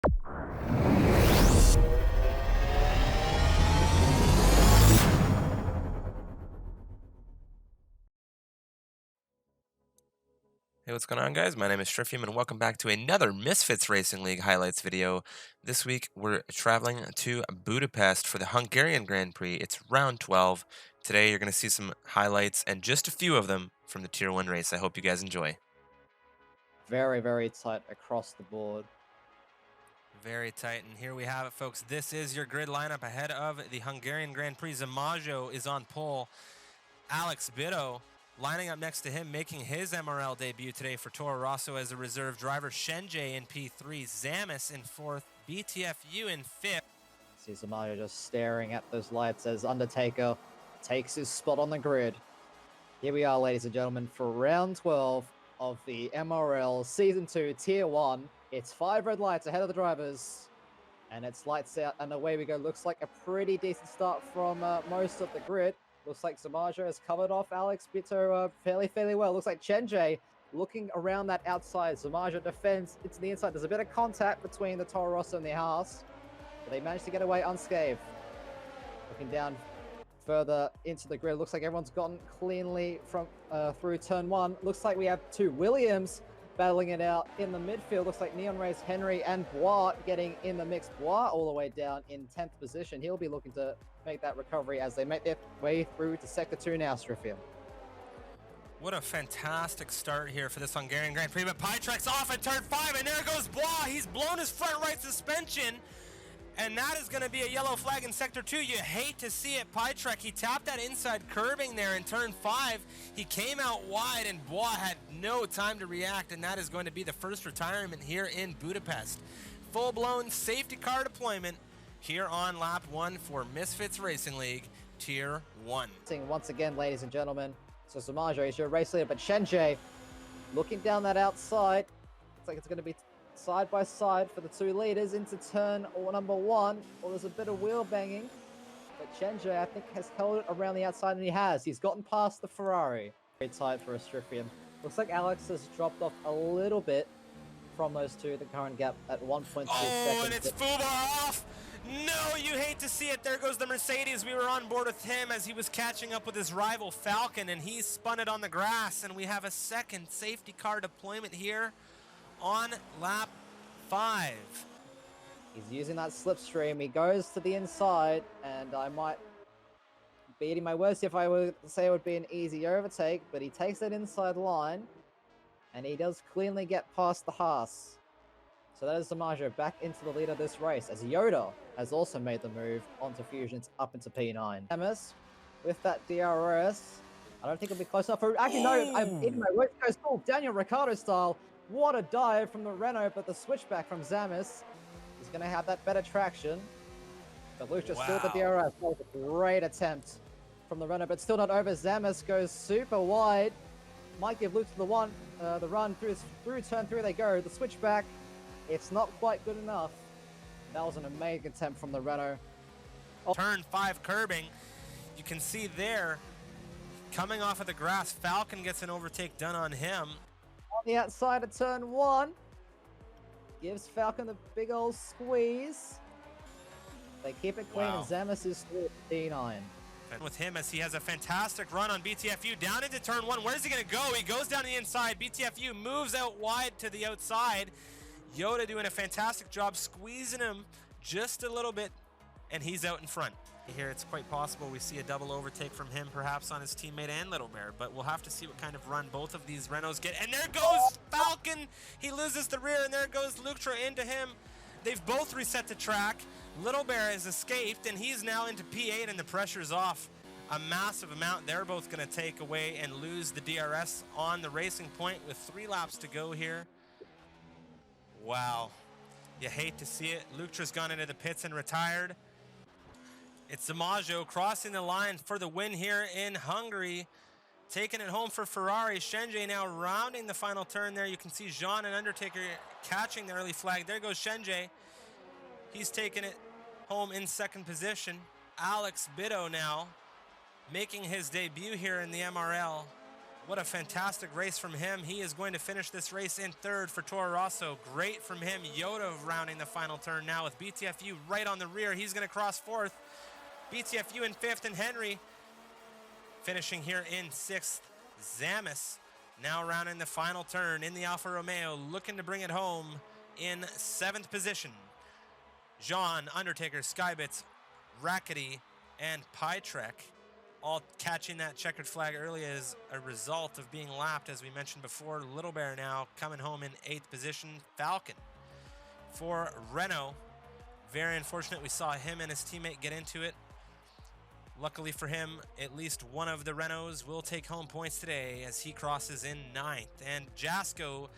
Hey, what's going on, guys? My name is Shrifium, and welcome back to another Misfits Racing League highlights video. This week, we're traveling to Budapest for the Hungarian Grand Prix. It's round 12. Today, you're going to see some highlights and just a few of them from the Tier 1 race. I hope you guys enjoy. Very, very tight across the board. Very tight, and here we have it, folks. This is your grid lineup ahead of the Hungarian Grand Prix. Zamajo is on pole. Alex Bitto lining up next to him, making his MRL debut today for Toro Rosso as a reserve driver. Shenjay in P3, Zamis in 4th, BTFU in 5th. See Zamajo just staring at those lights as Undertaker takes his spot on the grid. Here we are, ladies and gentlemen, for round 12 of the MRL Season 2 Tier 1. It's 5 red lights ahead of the drivers, and it's lights out, and away we go. Looks like a pretty decent start from most of the grid. Looks like Zamajo has covered off Alex Bitto fairly well. Looks like Shenjay looking around that outside. Zamajo defends into the inside. There's a bit of contact between the Toro Rosso and the Haas, but they managed to get away unscathed. Looking down further into the grid. Looks like everyone's gotten cleanly from through turn 1. Looks like we have 2 Williams battling it out in the midfield. Looks like Neon Race, Henry, and Bois getting in the mix. Bois all the way down in 10th position. He'll be looking to make that recovery as they make their way through to Sector 2 now, Strifield. What a fantastic start here for this Hungarian Grand Prix, but Pytrek's off at turn 5, and there goes Bois. He's blown his front right suspension, and that is going to be a yellow flag in Sector 2. You hate to see it. Pytrek, he tapped that inside curbing there in turn 5. He came out wide, and Bois had no time to react, and that is going to be the first retirement here in Budapest. Full-blown safety car deployment here on lap 1 for Misfits Racing League Tier 1. Once again, ladies and gentlemen, so Zamajo is your race leader, but Shenjay looking down that outside. Looks like it's going to be side by side for the 2 leaders into turn number 1. Well, there's a bit of wheel banging, but Shenjay, I think, has held it around the outside, and he has. He's gotten past the Ferrari. Very tight for a Strifium. Looks like Alex has dropped off a little bit from those two. The current gap at 1.2 seconds. Oh, and it's Fubar off! No, you hate to see it. There goes the Mercedes. We were on board with him as he was catching up with his rival Falcon, and he spun it on the grass, and we have a second safety car deployment here on lap 5. He's using that slipstream. He goes to the inside, and I might be eating my words if I were to say it would be an easy overtake, but he takes that inside line, and he does cleanly get past the Haas. So that is Zamajo back into the lead of this race, as Yoda has also made the move onto Fusions up into P9. MS with that DRS. I don't think it'll be close enough. Actually, no, I'm eating my words. It goes cool. Daniel Ricciardo style. What a dive from the Renault, but the switchback from Zamis is going to have that better traction. But Luke just still the DRS. That was a great attempt from the Renault, but still not over. Zamis goes super wide. Might give Luke the run through turn 3 they go. The switchback, it's not quite good enough. That was an amazing attempt from the Renault. Oh. Turn 5 curbing. You can see there, coming off of the grass, Falcon gets an overtake done on him. On the outside of turn 1, gives Falcon the big old squeeze. They keep it clean, and Zamis is still at D9. And with him, as he has a fantastic run on BTFU down into turn 1. Where's he going to go? He goes down the inside. BTFU moves out wide to the outside. Yoda doing a fantastic job squeezing him just a little bit, and he's out in front. Here, it's quite possible we see a double overtake from him, perhaps on his teammate and Little Bear, but we'll have to see what kind of run both of these Renaults get. And there goes Falcon. He loses the rear, and there goes Lutra into him. They've both reset the track. Little Bear has escaped, and he's now into P8, and the pressure's off a massive amount. They're both going to take away and lose the DRS on the racing point with 3 laps to go here. Wow. You hate to see it. Lutra's gone into the pits and retired. It's Zamajo crossing the line for the win here in Hungary. Taking it home for Ferrari. Shenjay now rounding the final turn there. You can see Jean and Undertaker catching the early flag. There goes Shenjay. He's taking it home in 2nd position. Alex Bitto now making his debut here in the MRL. What a fantastic race from him. He is going to finish this race in third for Toro Rosso. Great from him. Yoda rounding the final turn now with BTFU right on the rear. He's going to cross fourth. BTFU in fifth, and Henry finishing here in sixth. Zamis now rounding the final turn in the Alfa Romeo, looking to bring it home in seventh position. Jean, Undertaker, Skybits, Rackety, and Pytrek all catching that checkered flag early as a result of being lapped, as we mentioned before. Little Bear now coming home in eighth position. Falcon for Renault. Very unfortunate we saw him and his teammate get into it. Luckily for him, at least one of the Renaults will take home points today as he crosses in ninth. And Jasko,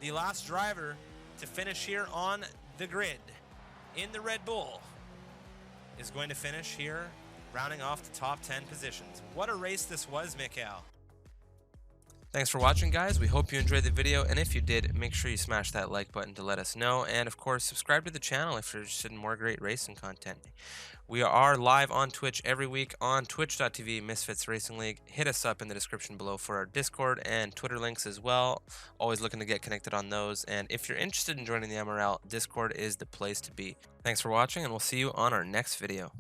the last driver to finish here on the grid in the Red Bull, is going to finish here rounding off the top 10 positions. What a race this was, Mikhail. Thanks for watching, guys. We hope you enjoyed the video, and if you did, make sure you smash that like button to let us know, and of course subscribe to the channel if you're interested in more great racing content. We are live on Twitch every week on twitch.tv Misfits Racing League. Hit us up in the description below for our Discord and Twitter links as well. Always looking to get connected on those, and if you're interested in joining the MRL, Discord is the place to be. Thanks for watching, and we'll see you on our next video.